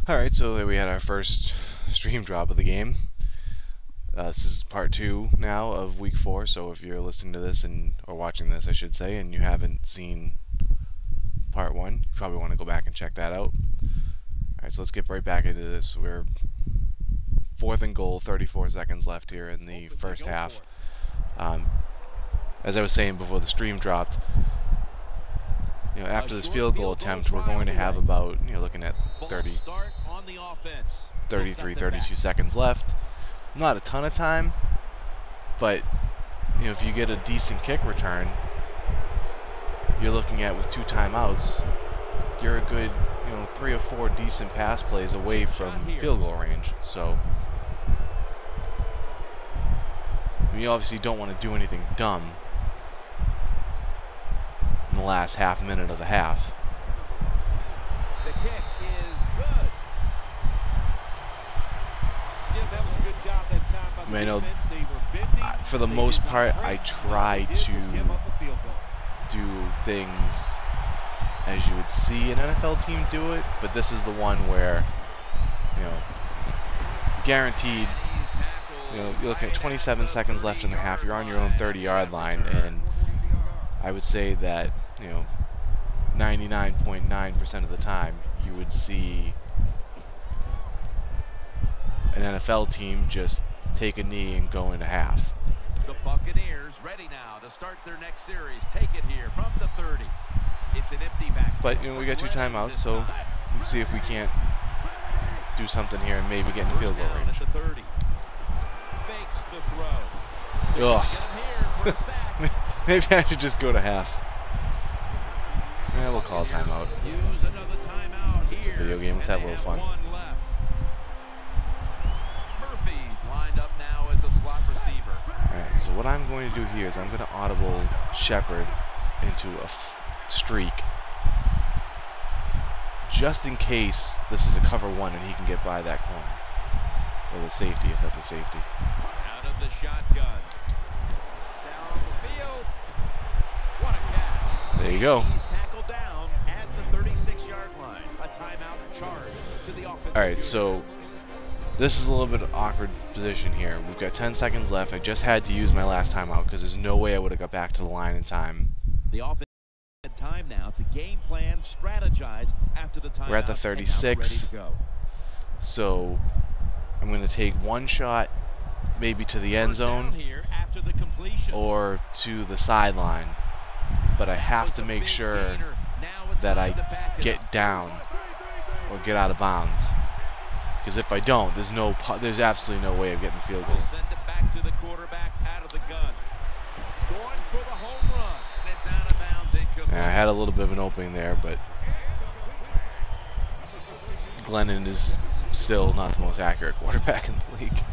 Alright, so there we had our first stream drop of the game. This is part 2 now of week 4, so if you're listening to this, or watching this I should say, and you haven't seen part 1, you probably want to go back and check that out. Alright, so let's get right back into this. We're 4th and goal, 34 seconds left here in the first half. As I was saying before the stream dropped, after this field goal attempt, we're going to have about, looking at 33, 32 seconds left. Not a ton of time, but, if you get a decent kick return, you're looking at, with 2 timeouts, you're a good, 3 or 4 decent pass plays away from field goal range. So, you obviously don't want to do anything dumb in the last half minute of the half. The kick is good. Give them a good job that time by the defense. They were bending, for the most part, I try to do things as you would see an NFL team do it, but this is the one where, guaranteed, you're looking at 27 seconds left in the half, you're on your own 30-yard line, and I would say that, 99.9% of the time, you would see an NFL team just take a knee and go into half. The Buccaneers ready now to start their next series. Take it here from the 30. It's an empty back. But, we got 2 timeouts, so let's see if we can't do something here and maybe get in field goal range. At the 30. Fakes the throw. Ugh. Maybe I should just go to half. Yeah, we'll call a timeout. Use another timeout here. It's a video game. Let's have a little fun. Murphy's lined up now as a slot receiver. Alright, so what I'm going to do here is I'm going to audible Shepard into a streak, just in case this is a cover 1 and he can get by that corner. Or the safety, if that's a safety. Out of the shotgun. Down on the field. What a catch. There you go. He's tackled down at the 36-yard line. A timeout charge to the offensive. Alright, so this is a little bit of an awkward position here. We've got 10 seconds left. I just had to use my last timeout because there's no way I would have got back to the line in time. The offense had time now to game plan, strategize after the timeout. We're at the 36. So I'm going to take one shot, maybe to the end zone or to the sideline. But I have to make sure that I get down or get out of bounds. Because if I don't, there's absolutely no way of getting the field goal. Send it back to the quarterback out of the gun. Going for the home run. It's out of bounds. Yeah, I had a little bit of an opening there, but Glennon is still not the most accurate quarterback in the league.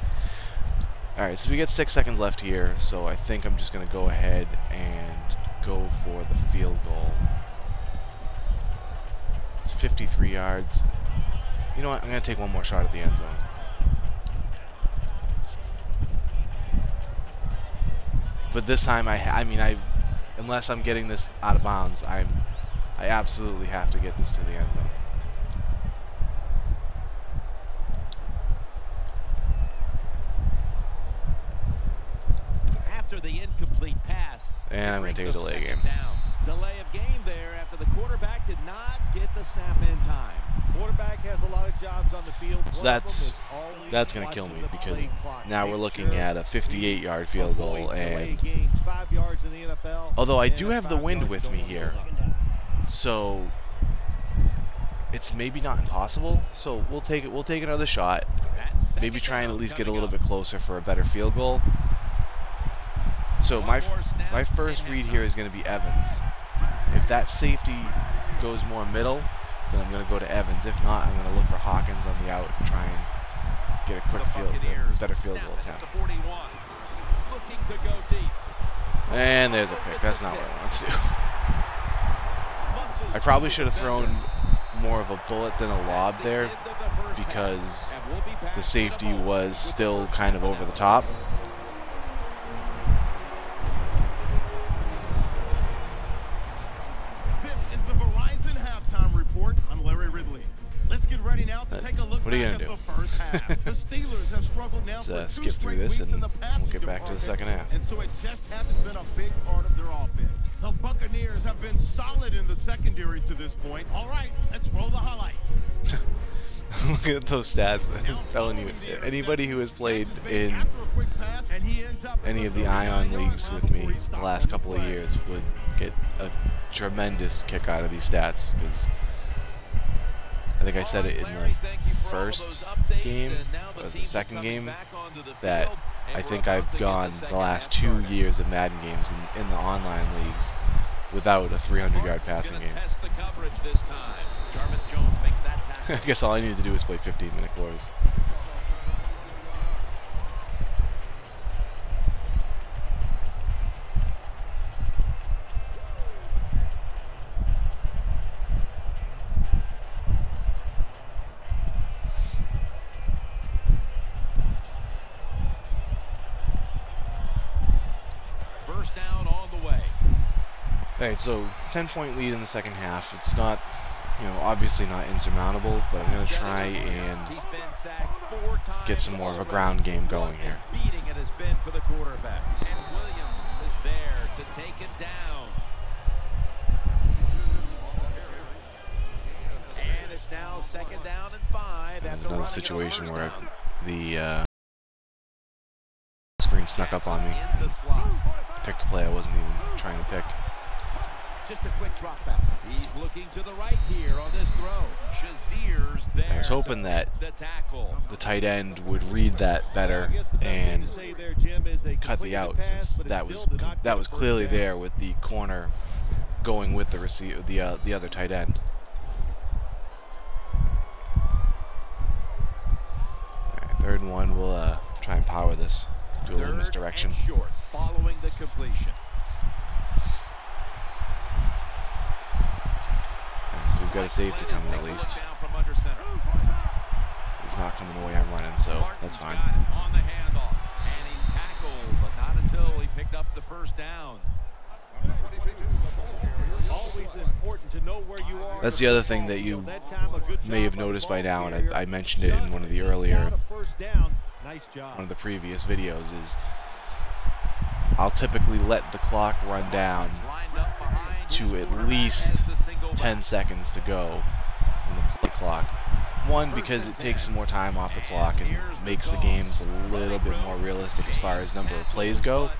Alright, so we get 6 seconds left here, so I think I'm just going to go ahead and go for the field goal. It's 53 yards. You know what? I'm going to take one more shot at the end zone. But this time, unless I'm getting this out of bounds, I absolutely have to get this to the end zone. After the incomplete pass, and I'm going to take a delay game. Delay of game there after the quarterback did not get the snap in time. Quarterback has a lot of jobs on the field. So that's going to kill me because now we're looking at a 58-yard field goal, and although I do have the wind with me here, so it's maybe not impossible. So we'll take it. We'll take another shot. Maybe try and at least get a little bit closer for a better field goal. So my first read here is going to be Evans. If that safety goes more middle, then I'm going to go to Evans. If not, I'm going to look for Hawkins on the out and try and get a quick better field goal attempt. And there's a pick. That's not what I want to do. I probably should have thrown more of a bullet than a lob there because the safety was still kind of over the top. This is the Verizon halftime report. I'm Larry Ridley. Let's get ready now about to take a look what are you back gonna at do? the first half. The Steelers have struggled now Let's for skip through this and we'll get back to the second half. And so it just hasn't been a big part of their offense. The Buccaneers have been solid in the secondary to this point. All right, let's roll the highlights. Look at those stats. I'm telling you, anybody who has played in any of the Ion leagues with me the last couple of years would get a tremendous kick out of these stats, because I think I said it in the first game or the second game that I think I've gone the last 2 years of Madden games in the online leagues without a 300-yard passing game. I guess all I needed to do was play 15-minute quarters. First down on the way. Alright, so 10-point lead in the second half. It's not, obviously not insurmountable, but I'm going to try and get some more of a ground game going here. Beating it has been for the quarterback. And Williams is there to take it down. And it's now second down and 5 after Another situation where the screen snuck up on me. Picked a play I wasn't even trying to pick. Just a quick drop back. He's looking to the right here on this throw. Shazier's there. I was hoping that the tight end would read that better and cut the out, since that was clearly there with the corner going with the the other tight end. Alright, 3rd and 1. We'll try and power this. Do a little misdirection. Short, following the completion. So we've got a safety coming at least. He's not coming the way I'm running, so that's fine. On the handoff, and he's tackled, but not until he picked up the first down. Always important to know where you are. That's the other thing that you may have noticed by now, and I mentioned it in one of the earlier, one of the previous videos, is I'll typically let the clock run down to at least 10 seconds to go in the play clock. One, because it takes some more time off the clock and makes the games a little bit more realistic as far as number of plays go,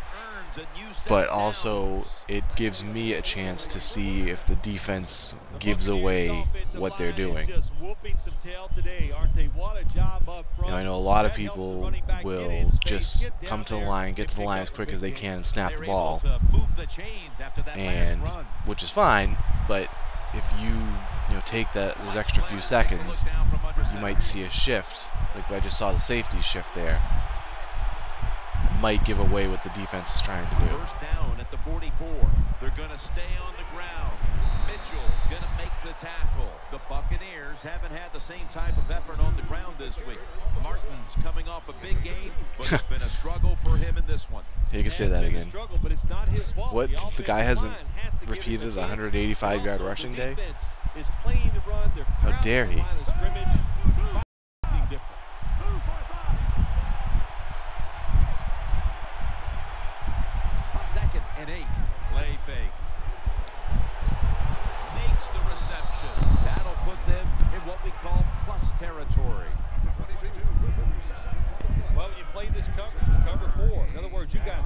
but also it gives me a chance to see if the defense gives away what they're doing. I know a lot of people will just come to the line, get to the line as quick as they can, and snap the ball, and which is fine, but if you take those extra few seconds, you might see a shift. Like I just saw the safety shift there. It might give away what the defense is trying to do. First down at the 44. They're going to stay on the ground. Mitchell's going to make the tackle. The Buccaneers haven't had the same type of effort on the ground this week. Martin's coming off a big game, but it's been a struggle for him in this one. You can say that again. What? The guy hasn't repeated a 185-yard rushing day? How dare he? Second and 8. Play fake. Makes the reception. That'll put them in what we call plus territory. Well, when you play this cover 4. In other words, you got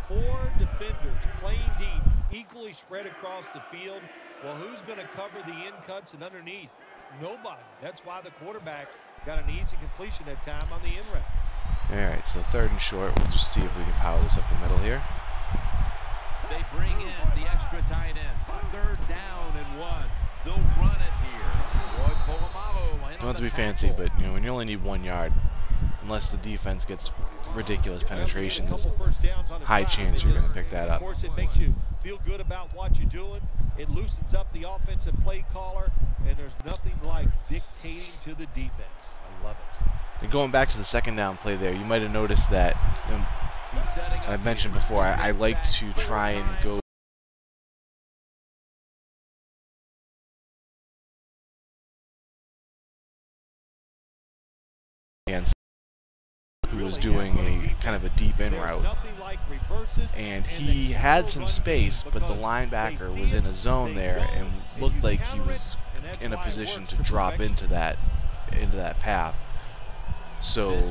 4 defenders playing deep, equally spread across the field. Well, who's going to cover the in cuts and underneath? Nobody. That's why the quarterback's got an easy completion that time on the in route. All right, so 3rd and short. We'll just see if we can power this up the middle here. They bring in the extra tight end. 3rd down and 1. They'll run it here. You don't have to be fancy, but when you only need 1 yard, unless the defense gets ridiculous penetration, there's a high chance you're going to pick that up. Of course, it makes you feel good about what you're doing. It loosens up the offensive play caller, and there's nothing like dictating to the defense. I love it. And going back to the 2nd down play there, you might have noticed that I mentioned before, I like to try and go was doing a kind of a deep in route, and he had some space, but the linebacker was in a zone there and looked like he was in a position to drop into that path. So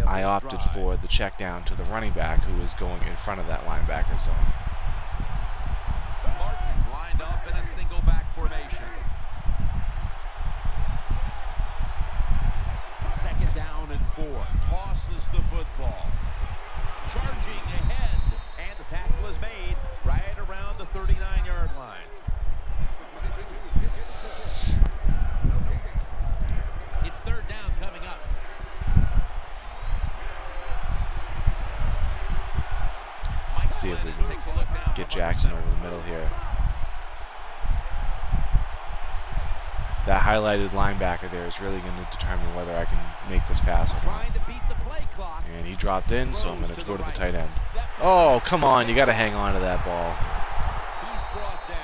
I opted for the check down to the running back, who was going in front of that linebacker zone. Martin's lined up in a single back formation. Second down and 4. Tosses the football. Charging ahead. And the tackle is made right around the 39-yard line. It's third down coming up. Let's see if we can get Jackson over the middle here. That highlighted linebacker there is really going to determine whether I can make this pass or not. And he dropped in, so I'm going to go to the tight end. Oh, come on. You got to hang on to that ball. He's brought down.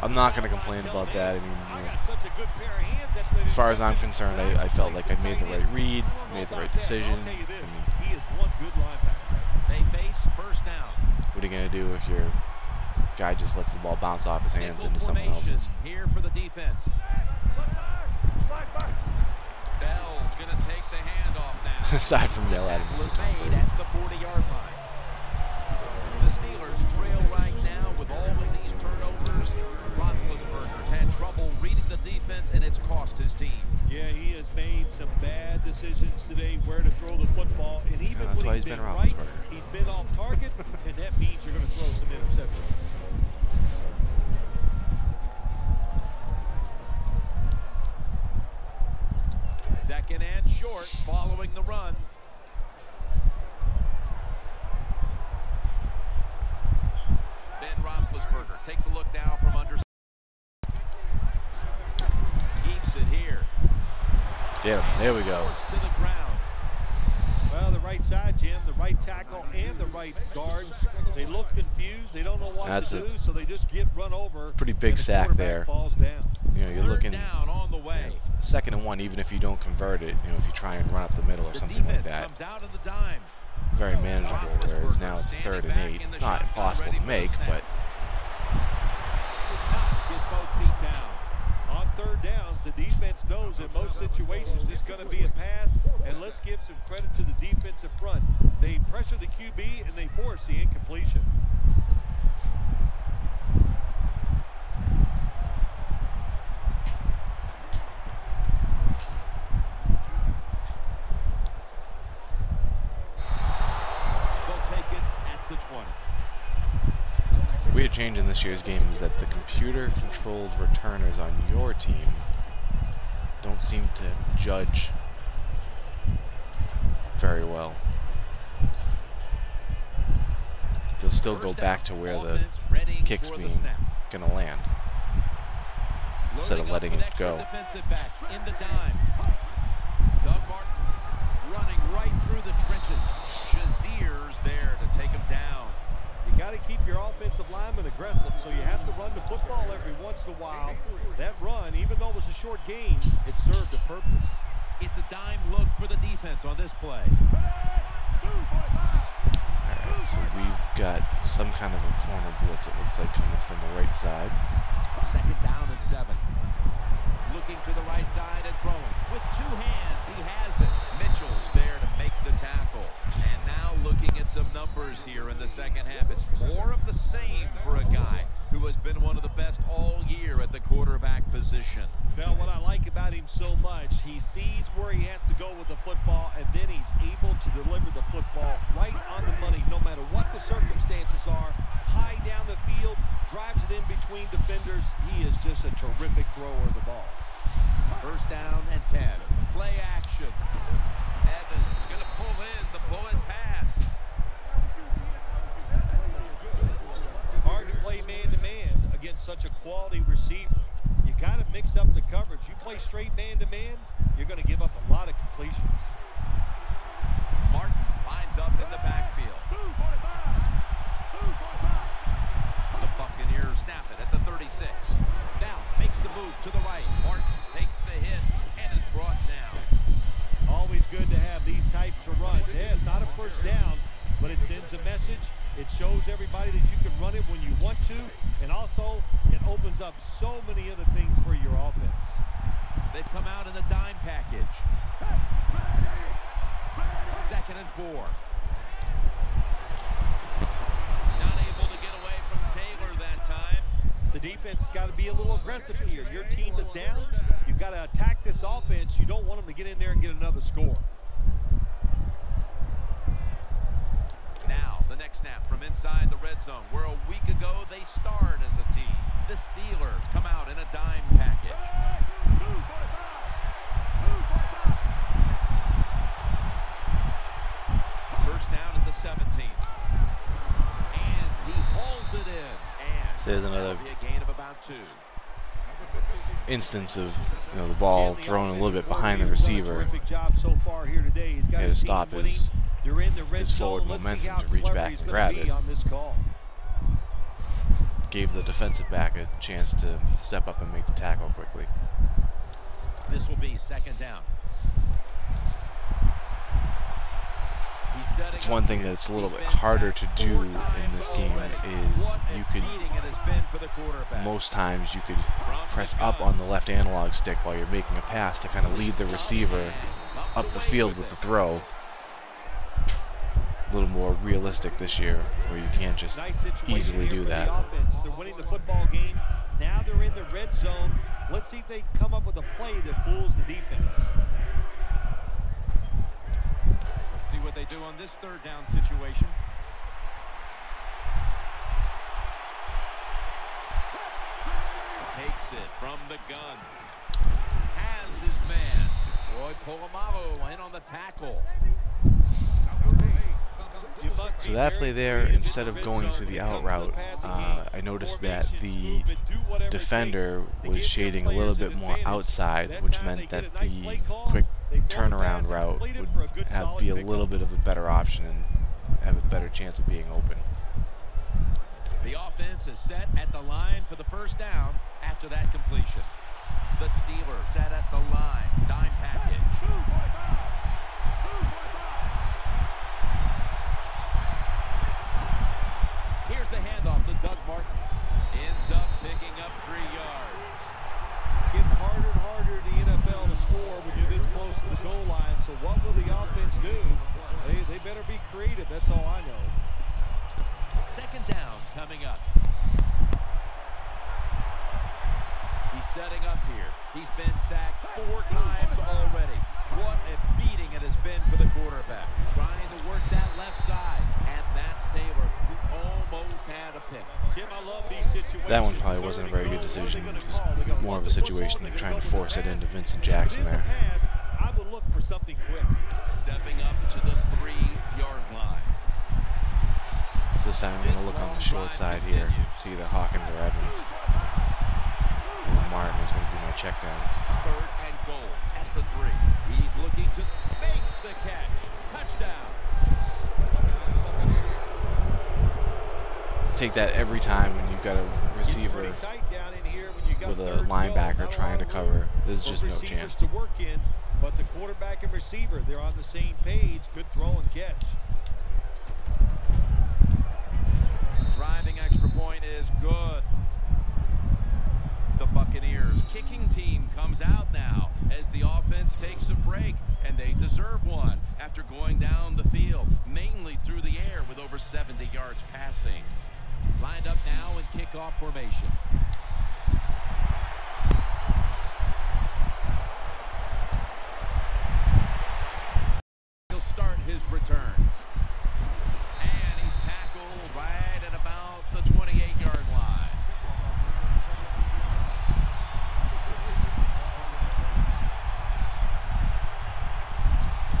I'm not going to complain about that. I mean, you know, as far as I'm concerned, I felt like I made the right read, made the right decision. I mean, They face first down. what are you going to do if your guy just lets the ball bounce off his hands into someone else's? Here for the defense. Bell's going to take the handoff now. Aside from yell at him. Was made at the 40-yard line. The Steelers trail right now with all of these turnovers. Roethlisberger's had trouble reading the defense, and it's cost his team. Yeah, he has made some bad decisions today where to throw the football, and even when he's been right, he's been off target, and that means you're going to throw some interceptions. Second and short following the run. Ben Roethlisberger takes a look now from under. Keeps it here. Yeah, there we go. To the ground. Well, the right side, Jim, the right tackle and the right guard, they look confused. They don't know what to do, so they just get run over. Pretty big sack there. Falls down. You know, you're looking down on the way. Second and 1, even if you don't convert it, you know, if you try and run up the middle or something like that. Comes out of the dime. Very manageable, whereas now it's 3rd and 8. Not impossible to make, but Did not get both feet down. On third downs, the defense knows in most situations it's going to be a pass, and let's give some credit to the defensive front. They pressure the QB and they force the incompletion. weird change in this year's game is that the computer-controlled returners on your team don't seem to judge very well. They'll still go back to where the kick's being gonna land instead of letting it go. Doug Martin running right through the trenches. Shazier's there to take him down. You got to keep your offensive lineman aggressive, so you have to run the football every once in a while. That run, even though it was a short game, it served a purpose. It's a dime look for the defense on this play. Alright, so we've got some kind of a corner blitz, it looks like, coming from the right side. Second down and 7. Looking to the right side and throwing. With two hands, he has it. Mitchell's there to make the tackle. And now looking at some numbers here in the second half. It's more of the same for a guy who has been one of the best all year at the quarterback position. Well, what I like about him so much, he sees where he has to go with the football, and then he's able to deliver the football right on the money, no matter what the circumstances are. High down the field, drives it in between defenders. He is just a terrific thrower of the ball. First down and 10. Play action. Evans going to pull in the bullet pass. Hard to play man-to-man against such a quality receiver. You got to mix up the coverage. You play straight man-to-man, you're going to give up a lot of completions. Martin lines up in the backfield. The Buccaneers snap it at the 36. Now makes but it sends a message. It shows everybody that you can run it when you want to, and also it opens up so many other things for your offense. They've come out in the dime package. 2nd and 4. Not able to get away from Taylor that time. The defense has got to be a little aggressive here. Your team is down. You've got to attack this offense. You don't want them to get in there and get another score. Now, the next snap from inside the red zone, where a week ago they starred as a team. The Steelers come out in a dime package. First down at the 17. And he hauls it in. And so there's another be a gain of about 2. instance of the ball thrown a little bit behind the receiver. He had to stop his forward momentum to reach back and grab it. Gave the defensive back a chance to step up and make the tackle quickly. This will be 2nd down. It's one thing that's a little bit harder to do in this game is you could, most times you could press up on the left analog stick while you're making a pass to kind of lead the receiver up the field with the throw. A little more realistic this year, where you can't just easily do that. They're winning the football game. Now they're in the red zone. Let's see if they can come up with a play that fools the defense. Let's see what they do on this 3rd down situation. Takes it from the gun. Has his man. Troy Polamalu in on the tackle. So that play there, instead of going to the out route, I noticed that the defender was shading a little bit more outside, which meant that the quick turnaround route would be a little bit of a better option and have a better chance of being open. The offense is set at the line for the 1st down after that completion. The Steelers set at the line. Dime package. Here's the handoff to Doug Martin. Ends up picking up 3 yards. It's getting harder and harder in the NFL to score when you're this close to the goal line. So what will the offense do? They better be creative. That's all I know. 2nd down coming up. He's setting up here. He's been sacked 4 times already. What a beating it has been for the quarterback. Trying to work that left side. And that's Taylor, who almost had a pick. Jim, I love these situations. That one probably wasn't a very good decision. It was more of a situation of trying to force it into Vincent Jackson there. I would look for something quick. Stepping up to the 3-yard line. So this time I'm going to look on the short side here, see the Hawkins or Evans. And Martin is going to be my check down. 3rd and goal at the 3. He's looking to makes the catch. Touchdown. Take that every time when you've got a receiver with a linebacker trying to cover. There's just no chance. To work in, but the quarterback and receiver, they're on the same page. Good throw and catch. Driving extra point is good. The Buccaneers kicking team comes out now as the offense takes a break, and they deserve one after going down the field, mainly through the air with over 70 yards passing. Lined up now in kickoff formation. He'll start his return. And he's tackled right at about the 28-yard line.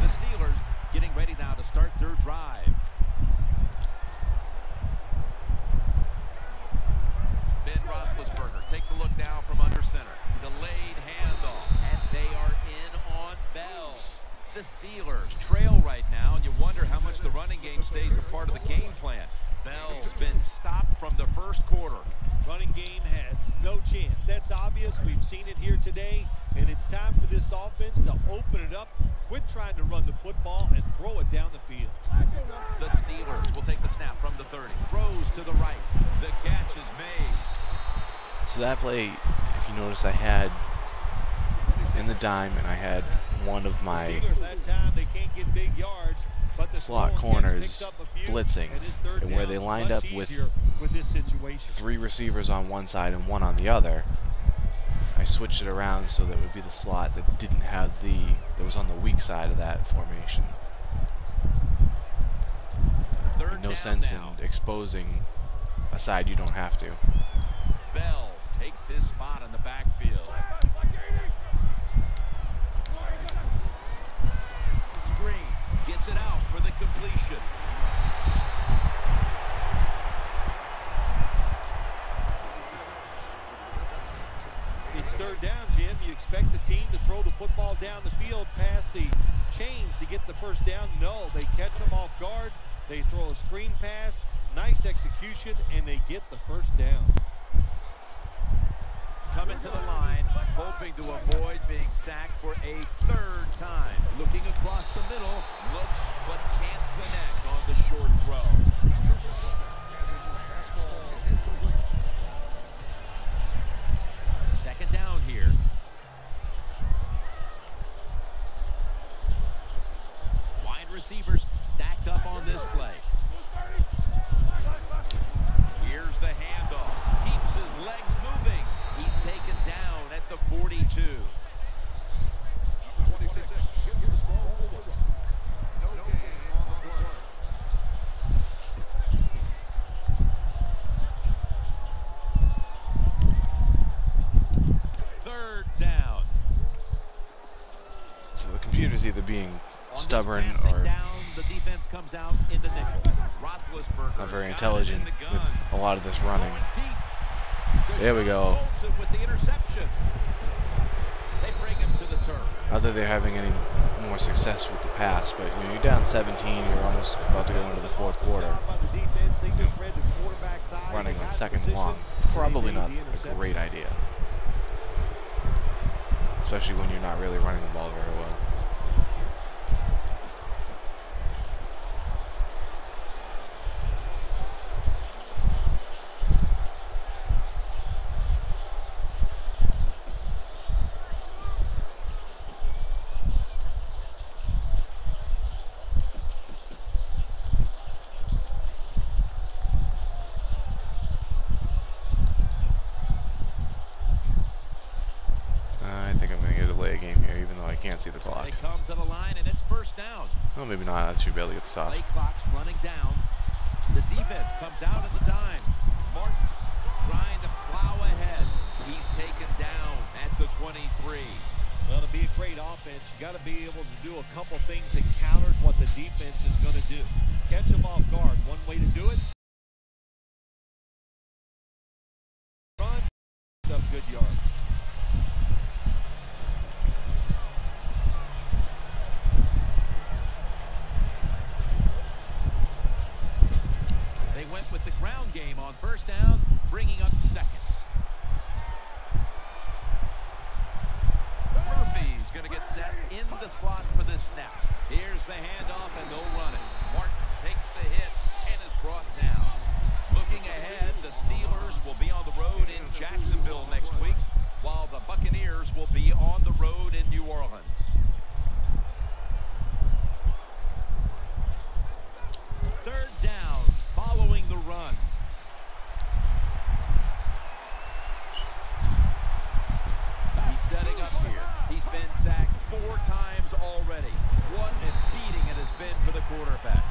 The Steelers getting ready now to start their drive. Ben Roethlisberger takes a look now from under center. Delayed handoff, and they are in on Bell. The Steelers trail right now, and you wonder how much the running game stays a part of the game plan. Bell's been stopped from the 1st quarter. Running game has no chance. That's obvious. We've seen it here today, and it's time for this offense to open it up, quit trying to run the football, and throw it down the field. The Steelers So that play, if you notice, I had in the dime, and I had one of my slot corners blitzing, and where they lined up with 3 receivers on one side and 1 on the other, I switched it around so that it would be the slot that didn't have that was on the weak side of that formation. No sense in exposing a side you don't have to. Bell takes his spot in the backfield. Screen gets it out for the completion. It's 3rd down, Jim. You expect the team to throw the football down the field past the chains to get the first down. No, they catch them off guard. They throw a screen pass, nice execution, and they get the first down. Coming to the line, hoping to avoid being sacked for a 3rd time. Looking across the middle, looks but can't connect on the short throw. Second down here. Wide receivers stacked up on this play. Here's the handoff. Keeps his legs moving. He's taken down at the 42. Third down. So the computer's either being stubborn or the defense comes out in the nickel. not very intelligent with a lot of this running. There we go. With the interception. They bring him to the turf. Not that they're having any more success with the pass, but you know, you're down 17, you're almost about to go into the 4th quarter. Running on 2nd and long, probably not a great idea. Especially when you're not really running the ball very well. See the clock. They come to the line and it's 1st down. Oh, maybe not. I should be able to get this off. Play clock's running down. The defense comes out at the dime. Martin trying to plow ahead. He's taken down at the 23. Well, to be a great offense, you got to be able to do a couple things that counters what the defense is going to do. Catch them off guard. One way to do it. Run. Up good yards. With the ground game on 1st down, bringing up 2nd. Murphy's going to get set in the slot for this snap. Here's the handoff and they'll run it. Martin takes the hit and is brought down. Looking ahead, the Steelers will be on the road in Jacksonville next week, while the Buccaneers will be on the road in New Orleans. 3rd down. Following the run. He's setting up here. He's been sacked 4 times already. What a beating it has been for the quarterback.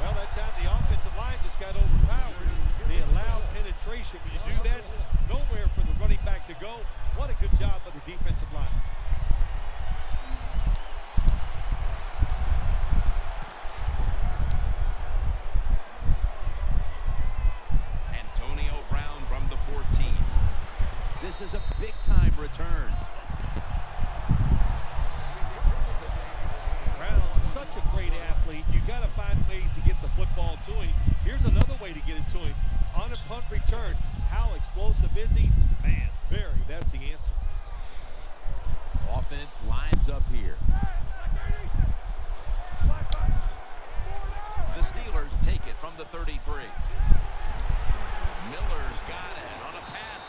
Well, that time the offensive line just got overpowered. They allowed penetration. When you do that, nowhere for the running back to go. What a good job by the defensive line. This is a big-time return. Brown, such a great athlete. You got to find ways to get the football to him. Here's another way to get it to him. On a punt return, how explosive is he? Man, very. That's the answer. Offense lines up here. The Steelers take it from the 33. Miller's got it on a pass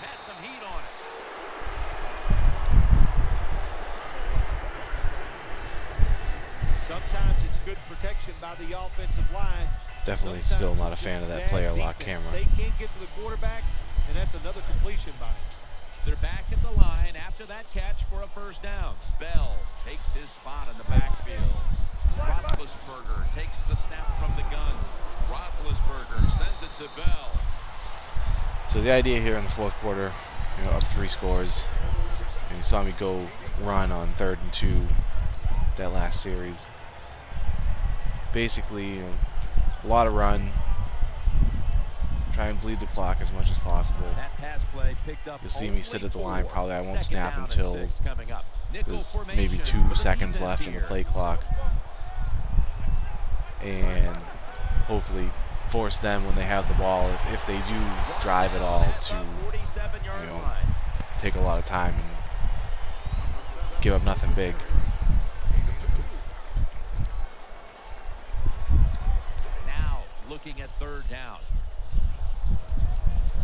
protection by the offensive line. Definitely still not a fan of that player lock camera. They can't get to the quarterback, and that's another completion by him. They're back at the line after that catch for a first down. Bell takes his spot in the backfield. Roethlisberger takes the snap from the gun. Roethlisberger sends it to Bell. So the idea here in the fourth quarter, up 3 scores. You saw me go run on 3rd and 2 that last series. Basically, a lot of run. Try and bleed the clock as much as possible. That pass play picked up. You'll see me sit at the line. Probably I won't snap Second until down and 6 coming up. Nickel there's formation maybe for 2 the seconds defense left in the here. play clock. And hopefully force them when they have the ball, if they do drive at all, to take a lot of time and give up nothing big. Now looking at 3rd down.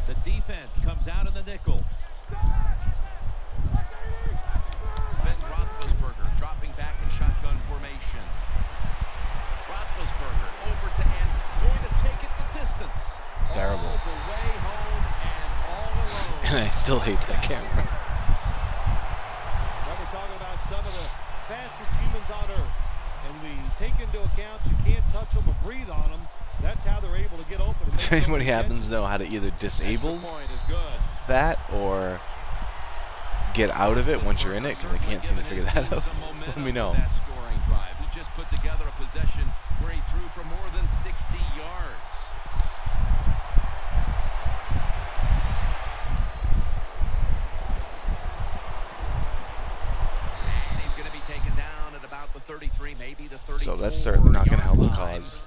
The defense comes out in the nickel. Ben Roethlisberger dropping back in shotgun formation. Roethlisberger over to end, going to take it the distance. Terrible. All the way home and all alone. And I still hate that camera. Well, we're talking about some of the fastest humans on earth. And we take into account you can't touch them or breathe on them. That's how they're able to get open. If anybody happens to know how to either disable that or get out of it once you're in it, because I can't seem to figure that out, let me know. That scoring drive. He just put together a possession where he threw for more than 60 yards. And he's going to be taken down at about the 33, maybe the 34. So that's certainly not going to help the cause.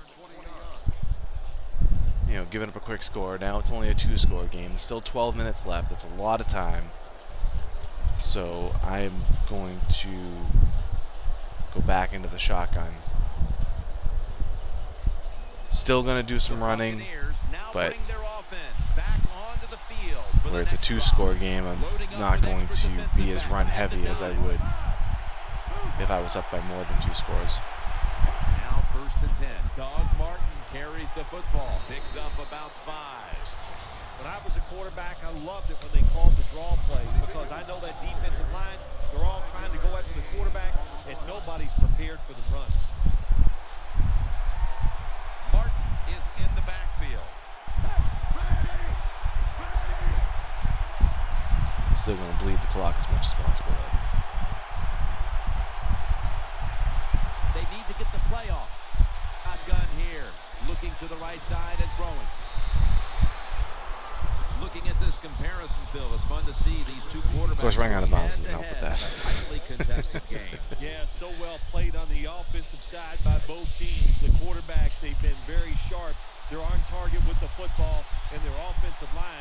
Giving up a quick score. Now it's only a 2-score game. Still 12 minutes left. That's a lot of time. So I'm going to go back into the shotgun. Still going to do some running, but where it's a 2-score game, I'm not going to be as run heavy as I would if I was up by more than 2 scores. Now 1st and 10. Doug Martin carries the football, picks up about 5. When I was a quarterback, I loved it when they called the draw play, because I know that defensive line, they're all trying to go after the quarterback, and nobody's prepared for the run. Martin is in the backfield. Still going to bleed the clock as much as possible. They need to get the play off. Shotgun here, looking to the right side and throwing. Looking at this comparison, Phil, it's fun to see these 2 quarterbacks. Of course, running out of bounds doesn't help with that. Tightly contested game. Yeah, so well played on the offensive side by both teams. The quarterbacks, they've been very sharp. They're on target with the football, and their offensive line